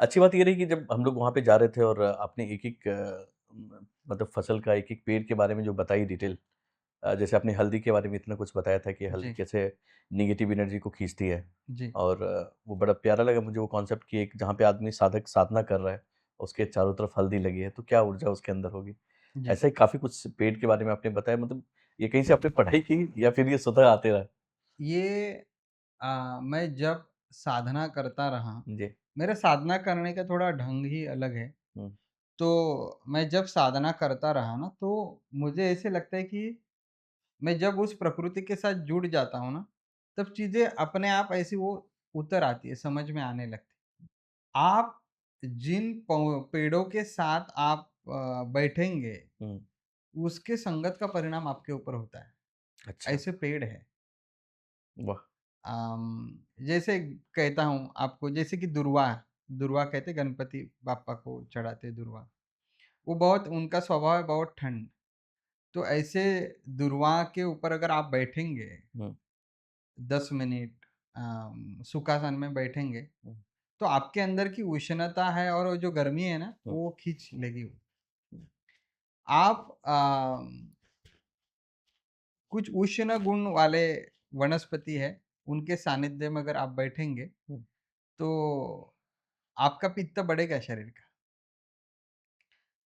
अच्छी बात ये रही कि जब हम लोग वहाँ पे जा रहे थे और आपने एक-एक मतलब फसल का एक-एक पेड़ के बारे में जो बताई डिटेल, जैसे आपने हल्दी के बारे में इतना कुछ बताया था कि हल्दी जी, कैसे नेगेटिव एनर्जी को खींचती है जी, और वो बड़ा प्यारा लगा मुझे वो कॉन्सेप्ट कि एक जहाँ पे आदमी साधक साधना कर रहा है, उसके चारों तरफ हल्दी लगी है, तो क्या ऊर्जा उसके अंदर होगी। जी। ऐसा ही काफ़ी कुछ पेड़ के बारे में आपने बताया मतलब ये कहीं से आपने पढ़ाई की या फिर ये स्वतः आते रहा? ये मैं जब साधना करता रहा, जी। मेरा साधना करने का थोड़ा ढंग ही अलग है। हुँ, तो मैं जब साधना करता रहा ना, तो मुझे ऐसे लगता है कि मैं जब उस प्रकृति के साथ जुड़ जाता हूँ ना, तब चीज़ें अपने आप ऐसी वो उतर आती है, समझ में आने लगती है। आप जिन पेड़ों के साथ आप बैठेंगे, हुँ, उसके संगत का परिणाम आपके ऊपर होता है। अच्छा, ऐसे पेड़ हैं। वाह! जैसे कहता हूँ आपको, जैसे कि दुर्वा, दुर्वा कहते गणपति बाप्पा को चढ़ाते दुर्वा। वो बहुत, उनका स्वभाव है बहुत ठंड। तो ऐसे दुर्वा के ऊपर अगर आप बैठेंगे हुँ, 10 मिनट, सुखासन में बैठेंगे, हुँ, तो आपके अंदर की उष्णता है और वो जो गर्मी है ना, हुँ, वो खींच लेगी वो। हुँ, आप कुछ उष्ण गुण वाले वनस्पति है, उनके सानिध्य में अगर आप बैठेंगे, हुँ, तो आपका पित्त बढ़ेगा शरीर का।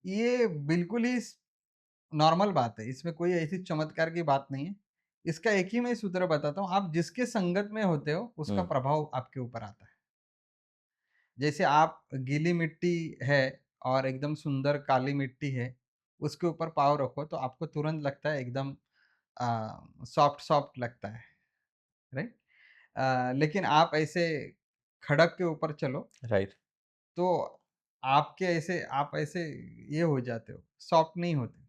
ये बिल्कुल ही नॉर्मल बात है, इसमें कोई ऐसी चमत्कार की बात नहीं है। इसका एक ही मैं सूत्र बताता हूँ, आप जिसके संगत में होते हो, उसका हुँ, प्रभाव आपके ऊपर आता है। जैसे आप गीली मिट्टी है और एकदम सुंदर काली मिट्टी है, उसके ऊपर पाँव रखो तो आपको तुरंत लगता है एकदम सॉफ्ट-सॉफ्ट लगता है, राइट? लेकिन आप ऐसे खड़क के ऊपर चलो, राइट। तो आपके ऐसे आप ऐसे ये हो जाते हो, सॉफ्ट नहीं होते।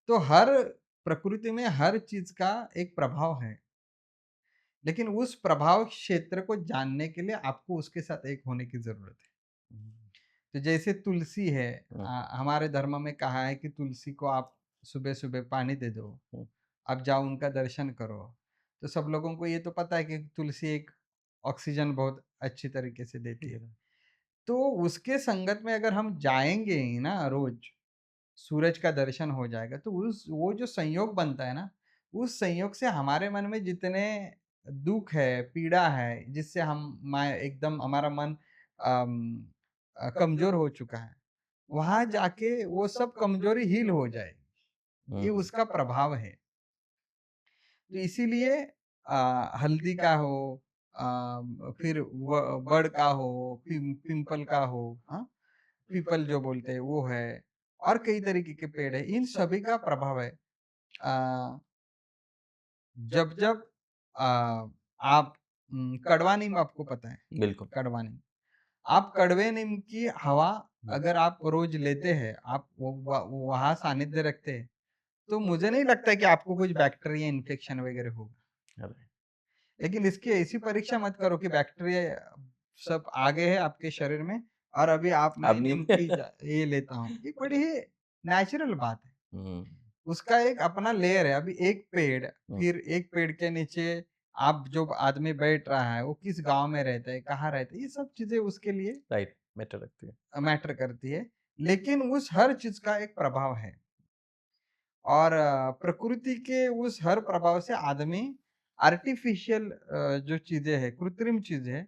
तो हर प्रकृति में हर चीज़ का एक प्रभाव है, लेकिन उस प्रभाव क्षेत्र को जानने के लिए आपको उसके साथ एक होने की ज़रूरत है। हुँ, तो जैसे तुलसी है, हुँ, हमारे धर्म में कहा है कि तुलसी को आप सुबह-सुबह पानी दे दो, हुँ, आप जाओ उनका दर्शन करो। तो सब लोगों को ये तो पता है कि तुलसी एक ऑक्सीजन बहुत अच्छी तरीके से देती है। ठीक है। तो उसके संगत में अगर हम जाएँगे ही ना रोज़, सूरज का दर्शन हो जाएगा, तो उस वो जो संयोग बनता है ना, उस संयोग से हमारे मन में जितने दुःख है, पीड़ा है, जिससे हम मैं एकदम हमारा मन कमज़ोर हो चुका है, वहाँ जाके वो सब कमज़ोरी हील हो जाएगी। ये हुँ, उसका प्रभाव है। तो इसीलिए हल्दी का हो, फिर बड़ का हो, पिंपल का हो, हाँ? पीपल जो बोलते हैं वो है, और कई तरीके के पेड़ है, इन सभी का प्रभाव है। जब जब आप कड़वा नीम आपको पता है, बिल्कुल। कड़वा नीम, आप कड़वे नीम की हवा हुँ, अगर आप रोज लेते हैं, आप वहाँ सानिध्य रखते हैं, तो मुझे नहीं लगता कि आपको कुछ बैक्टीरिया इन्फेक्शन वगैरह होगा। अरे! लेकिन इसकी ऐसी परीक्षा मत करो कि बैक्टीरिया सब आ गए हैं आपके शरीर में और अभी आप अब मैं नहीं नीम की ये लेता हूँ। ये बड़ी ही नेचुरल बात है। हुँ, उसका एक अपना लेयर है। अभी एक पेड़, हुँ, फिर एक पेड़ के नीचे आप जो आदमी बैठ रहा है, वो किस गाँव में रहता है, कहाँ रहता है, ये सब चीज़ें उसके लिए राइट मैटर रखती है। मैटर करती है। लेकिन उस हर चीज़ का एक प्रभाव है और प्रकृति के उस हर प्रभाव से आदमी आर्टिफ़िशियल जो चीज़ें हैं, कृत्रिम चीज़ें हैं,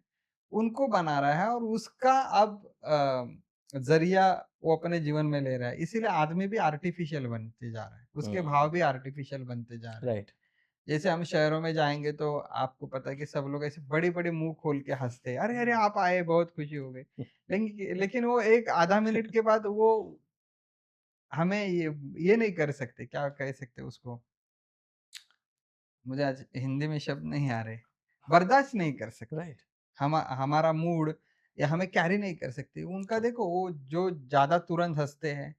उनको बना रहा है और उसका अब ज़रिया वो अपने जीवन में ले रहा है। इसीलिए आदमी भी आर्टिफ़िशियल बनते जा रहा है। उसके हुँ, भाव भी आर्टिफ़िशियल बनते जा रहे हैं। राइट। जैसे हम शहरों में जाएँगे तो आपको पता है कि सब लोग ऐसे बड़े-बड़े मुँह खोल के हँसते हैं। "अरे! अरे! आप आए, बहुत खुशी हो गई।" लेकिन वो एक आधा मिनट के बाद वो हमें ये नहीं कर सकते, क्या कह सकते हैं उसको? मुझे आज हिंदी में शब्द नहीं आ रहे। बर्दाश्त नहीं कर सकते। राइट। हमारा मूड या हमें कैरी नहीं कर सकते। उनका देखो वो जो ज़्यादा तुरंत हँसते हैं,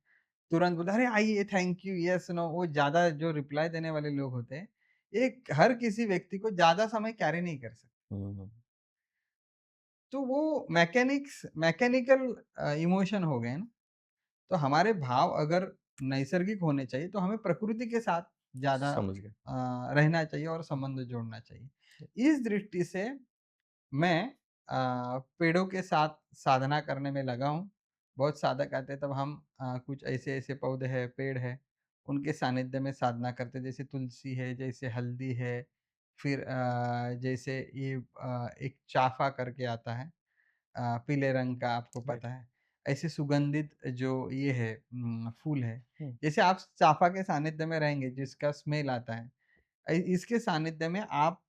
तुरंत बोलते हैं, "अरे आइए, थैंक यू, यस, नो", वो ज़्यादा जो रिप्लाई देने वाले लोग होते हैं, एक हर किसी व्यक्ति को ज़्यादा समय कैरी नहीं कर सकते। हुँ, हुँ, तो वो मैकेनिकल इमोशन हो गए ना। तो हमारे भाव अगर नैसर्गिक होने चाहिए, तो हमें प्रकृति के साथ ज़्यादा समझ गया। रहना चाहिए और संबंध जोड़ना चाहिए। इस दृष्टि से मैं पेड़ों के साथ साधना करने में लगा हूँ। बहुत साधक आते हैं तब हम कुछ ऐसे-ऐसे पौधे हैं, पेड़ हैं, उनके सानिध्य में साधना करते हैं। जैसे तुलसी है, जैसे हल्दी है, फिर जैसे ये एक चाफ़ा करके आता है पीले रंग का आपको राइट। पता है। ऐसे सुगंधित जो ये है फूल है, हुँ, जैसे आप चाफ़ा के सानिध्य में रहेंगे जिसका स्मेल आता है, इसके सानिध्य में आप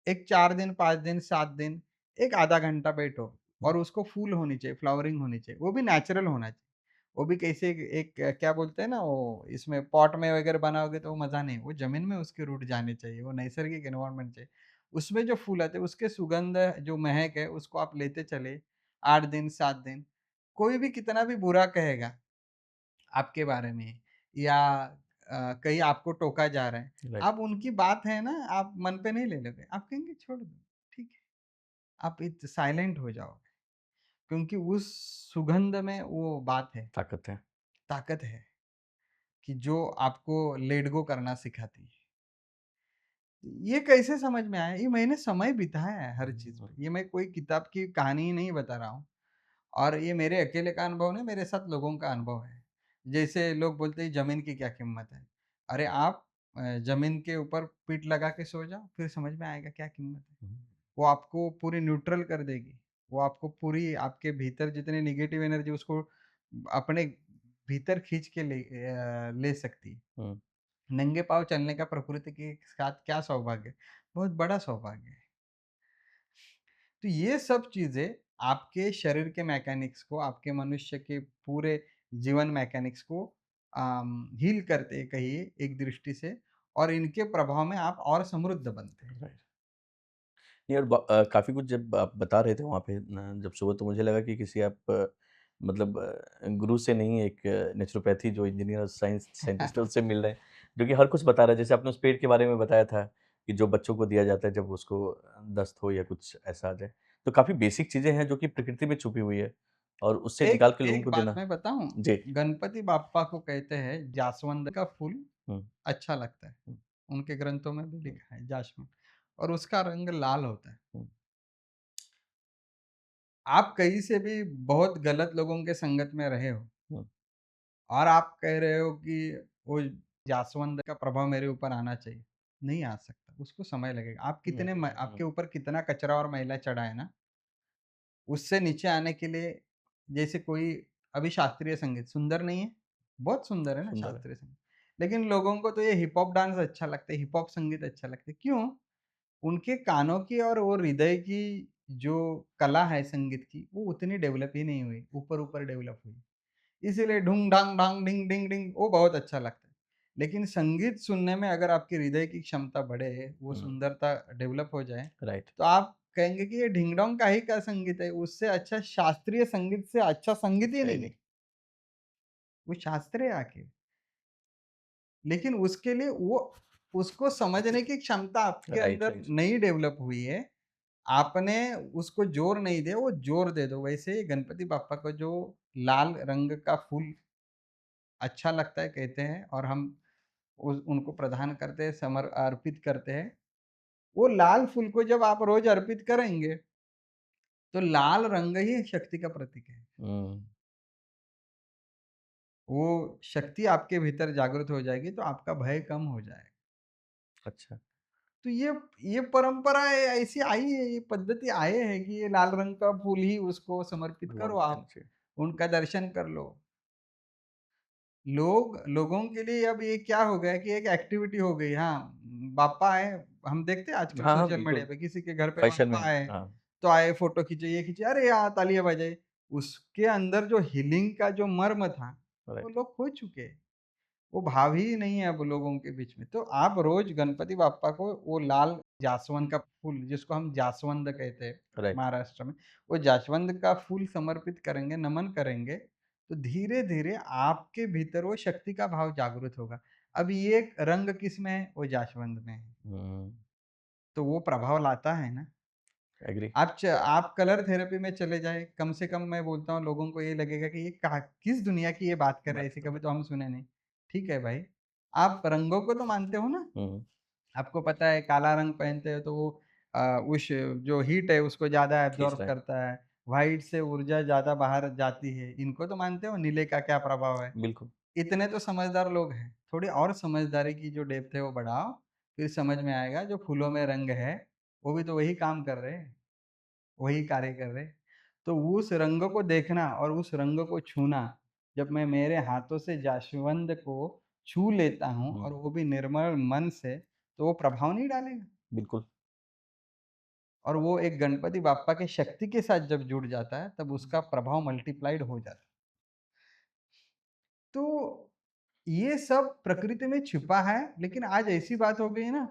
एक 4 दिन, 5 दिन, 7 दिन, एक आधा घंटा बैठो हुँ, और उसको फूल होनी चाहिए, फ्लावरिंग होनी चाहिए, वो भी नेचुरल होना चाहिए। वो भी कैसे एक क्या बोलते हैं ना वो इसमें पॉट में वगैरह बनाओगे तो वो मज़ा नहीं, वो ज़मीन में उसके रूट जाने चाहिए, वो नैसर्गिक एनवायरनमेंट चाहिए। उसमें जो फूल आते हैं उसके सुगंध जो महक है उसको आप लेते चले 8 दिन, 7 दिन, कोई भी कितना भी बुरा कहेगा आपके बारे में या कहीं आपको टोका जा रहा है, राइट। आप उनकी बात है ना, आप मन पे नहीं ले लोगे। आप कहेंगे छोड़ दो, ठीक है। आप साइलेंट हो जाओगे क्योंकि उस सुगंध में वो बात है, ताकत है। ताकत है कि जो आपको लेट गो करना सिखाती है। ये कैसे समझ में आया? ये मैंने समय बिताया है हर चीज़ हुँ, पे। ये मैं कोई किताब की कहानी नहीं बता रहा हूँ। और ये मेरे अकेले का अनुभव नहीं, मेरे साथ लोगों का अनुभव है। जैसे लोग बोलते हैं ज़मीन की क्या कीमत है? अरे आप ज़मीन के ऊपर पीठ लगा के सो जाओ, फिर समझ में आएगा क्या कीमत है। हुँ, वो आपको पूरी न्यूट्रल कर देगी। वो आपको पूरी आपके भीतर जितनी नेगेटिव एनर्जी उसको अपने भीतर खींच के ले सकती है। हुँ, नंगे पाँव चलने का प्रकृति के साथ क्या सौभाग्य है, बहुत बड़ा सौभाग्य है। तो ये सब चीज़ें आपके शरीर के मैकेनिक्स को, आपके मनुष्य के पूरे जीवन मैकेनिक्स को हील करते हैं कहिए एक दृष्टि से और इनके प्रभाव में आप और समृद्ध बनते हैं। राइट। नहीं और काफ़ी कुछ जब आप बता रहे थे वहाँ पे न जब सुबह तो मुझे लगा कि किसी आप मतलब गुरु से नहीं एक नेचुरोपैथी जो इंजीनियर साइंस साइंटिस्ट है उससे मिल रहे हैं, जो कि हर कुछ बता रहा है। जैसे आपने उस पेड़ के बारे में बताया था कि जो बच्चों को दिया जाता है जब उसको दस्त हो या कुछ ऐसा आ जाए। तो काफ़ी बेसिक चीज़ें हैं जो कि प्रकृति में छुपी हुई है और उससे एक निकाल के लोगों एक को बात देना। मैं बताऊँ, जी। गणपति बाप्पा को कहते हैं जास्वंद का फूल हुँ, अच्छा लगता है। हुँ, उनके ग्रंथों में भी हुँ, लिखा है जास्वंद और उसका रंग लाल होता है। हुँ, आप कहीं से भी बहुत गलत लोगों के संगत में रहे हो हुँ, और आप कह रहे हो कि वो जास्वंद का प्रभाव मेरे ऊपर आना चाहिए, नहीं आ सकता, उसको समय लगेगा। आप हुँ, कितने म हुँ, आपके ऊपर कितना कचरा और मैला चढ़ा है ना, उससे नीचे आने के लिए जैसे कोई अभी शास्त्रीय संगीत सुंदर नहीं है? बहुत सुंदर है ना सुंदर है। शास्त्रीय संगीत। लेकिन लोगों को तो ये हिप हॉप डांस अच्छा लगता है, हिप हॉप संगीत अच्छा लगता है, क्यों? उनके कानों की और वो हृदय की जो कला है संगीत की, वो उतनी डेवलप ही नहीं हुई, ऊपर-ऊपर डेवलप हुई। इसीलिए ढूँग-ढांग-ढांग, डिंग-डिंग-डिंग वो बहुत अच्छा लगता है। लेकिन संगीत सुनने में अगर आपकी हृदय की क्षमता बढ़े, वो हुँ, सुंदरता डेवलप हो जाए, राइट। तो आप कहेंगे कि ये ढिंग-डोंग का ही क्या संगीत है, उससे अच्छा शास्त्रीय संगीत से अच्छा संगीत ही अच्छा ही नहीं नहीं। है। वो शास्त्रीय है आखिर। लेकिन उसके लिए वो उसको समझने की क्षमता आपके राइट, अंदर राइट। नहीं डेवलप हुई है। आपने उसको ज़ोर नहीं दिया, वो ज़ोर दे दो। वैसे ही गणपति बाप्पा को जो लाल रंग का फूल अच्छा लगता है कहते हैं और हम उस उनको प्रदान करते हैं, अर्पित करते हैं। वो लाल फूल को जब आप रोज़ अर्पित करेंगे, तो लाल रंग ही शक्ति का प्रतीक है। हुँ, वो शक्ति आपके भीतर जागृत हो जाएगी, तो आपका भय कम हो जाएगा। अच्छा। तो ये परंपरा ऐसी आई है, ये पद्धति आए है कि ये लाल रंग का फूल ही उसको समर्पित भगवान करो को देना आप, चाहिए। उनका दर्शन कर लो। लोगों के लिए अब ये क्या हो गया है कि एक एक्टिविटी हो गई। हाँ, बाप्पा आए, हम देखते हैं आजकल हाँ, हाँ, सोशल मीडिया बिल्कुल। पे किसी के घर पे फैशन बाप्पा में। आए, हाँ, तो आए फ़ोटो खींचे, ये खींचे, अरे यार तालियाँ बजाई। उसके अंदर जो हीलिंग का जो मर्म था, वो राइट, लोग खो चुके हैं। वो भाव ही नहीं है अब लोगों के बीच में। तो आप रोज़ गणपति बाप्पा को वो लाल जास्वंद का फूल जिसको हम जास्वंद कहते हैं राइट, महाराष्ट्र में, वो जास्वंद का फूल समर्पित करेंगे, नमन करेंगे, तो धीरे-धीरे आपके भीतर वो शक्ति का भाव जागृत होगा। अब ये रंग किसमें है? वो जास्वंद में है। हुँ, तो वो प्रभाव लाता है ना। एग्री, आप कलर थेरेपी में चले जाएँ, कम से कम मैं बोलता हूँ लोगों को ये लगेगा कि ये कहाँ किस दुनिया की ये बात कर रहा है, बात ऐसे कर कभी रहे तो हम सुने नहीं। ठीक है भाई, आप रंगों को तो मानते हो ना? हैं। हुँ, आपको पता है काला रंग पहनते हो तो वो उस जो हीट है उसको ज़्यादा खींच एब्ज़ॉर्ब रहा है। करता है, व्हाइट से ऊर्जा ज़्यादा बाहर जाती है। इनको तो मानते हो नीले का क्या प्रभाव है? बिल्कुल, इतने तो समझदार लोग हैं, थोड़ी और समझदारी की जो डेप्थ है वो बढ़ाओ, फिर समझ में आएगा जो फूलों में रंग है, वो भी तो वही काम कर रहे हैं, वही कार्य कर रहे हैं। तो उस रंग को देखना और उस रंग को छूना, जब मैं मेरे हाथों से जास्वंद को छू लेता हूँ हुँ, और वो भी निर्मल मन से, तो वो प्रभाव नहीं डालेगा? बिल्कुल, और वो एक गणपति बाप्पा की शक्ति के साथ जब जुड़ जाता है, तब उसका प्रभाव मल्टीप्लाइड हो जाता है। तो ये सब प्रकृति में छिपा है, लेकिन आज ऐसी बात हो गई है ना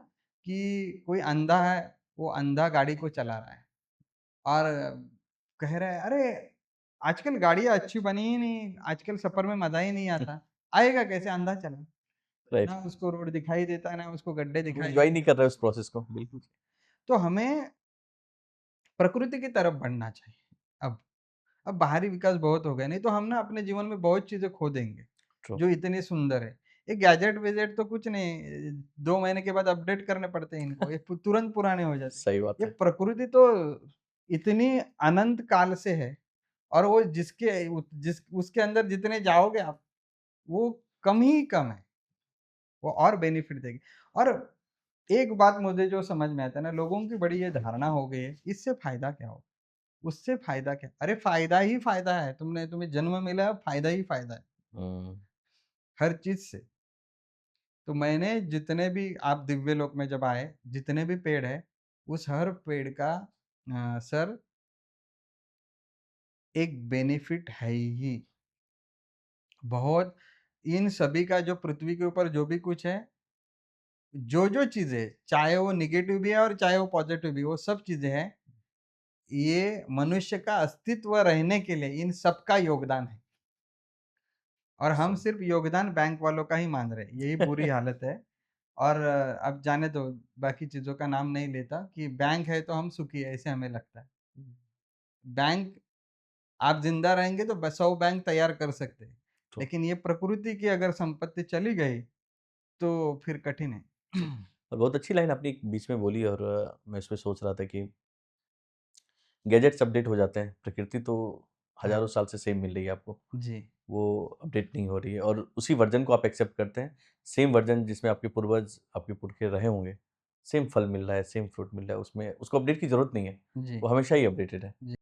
कि कोई अंधा है, वो अंधा गाड़ी को चला रहा है और कह रहा है, "अरे! आजकल गाड़ियाँ अच्छी बनी ही नहीं, आजकल सफ़र में मज़ा ही नहीं आता।" आएगा कैसे? अंधा चला। राइट। ना उसको रोड दिखाई देता है, ना उसको गड्ढे वो दिखाई एन्जॉय नहीं देते। कर रहा है उस प्रोसेस को, बिल्कुल, तो हमें प्रकृति की तरफ बढ़ना चाहिए अब। अब बाहरी विकास बहुत हो गया, नहीं तो हम ना अपने जीवन में बहुत चीज़ें खो देंगे, ट्रू, जो इतनी सुंदर है। ये गैजेट-वैजेट तो कुछ नहीं, 2 महीने के बाद अपडेट करने पड़ते हैं इनको, ये तुरंत पुराने हो जाते हैं। सही ये बात है। प्रकृति तो इतनी अनंत काल से है और वो उसके अंदर जितने जाओगे आप, वो कम ही कम है, वो और बेनिफिट देगी। और एक बात मुझे जो समझ में आता है ना, लोगों की बड़ी ये धारणा हो गई है, इससे फ़ायदा क्या होगा? उससे फ़ायदा क्या? अरे फ़ायदा ही फ़ायदा है, तुम्हें जन्म मिला है, फ़ायदा ही फ़ायदा है, हुँ, हर चीज़ से। तो मैंने जितने भी आप दिव्य लोक में जब आए, जितने भी पेड़ हैं, उस हर पेड़ का सर एक बेनिफिट है ही। बहुत इन सभी का जो पृथ्वी के ऊपर जो भी कुछ है, जो-जो चीज़ें, चाहे वो नेगेटिव भी है और चाहे वो पॉज़िटिव भी, वो सब चीज़ें हैं, ये मनुष्य का अस्तित्व रहने के लिए इन सब का योगदान है। और हम सही। सिर्फ़ योगदान बैंक वालों का ही मान रहे हैं, यही बुरी हालत है। और अब जाने दो, बाकी चीज़ों का नाम नहीं लेता कि बैंक है तो हम सुखी हैं, ऐसे हमें लगता है। बैंक आप ज़िंदा रहेंगे तो ब 100 बैंक तैयार कर सकते हैं, ट्रू, लेकिन ये प्रकृति की अगर संपत्ति चली गई, तो फिर कठिन है। ट्रू। और बहुत अच्छी लाइन आपने एक बीच में बोली और मैं इसपे सोच रहा था कि गैजेट्स अपडेट हो जाते हैं, प्रकृति तो हाँ, हज़ारों साल से सेम मिल रही है आपको, जी, वो अपडेट नहीं हो रही है और उसी वर्ज़न को आप एक्सेप्ट करते हैं, सेम वर्ज़न जिसमें आपके पूर्वज, आपके पुरखे रहे होंगे, सेम फल मिल रहा है, सेम फ्रूट मिल रहा है, उसमें उसको अपडेट की ज़रूरत नहीं है, जी, वो हमेशा ही अपडेटेड है। जी।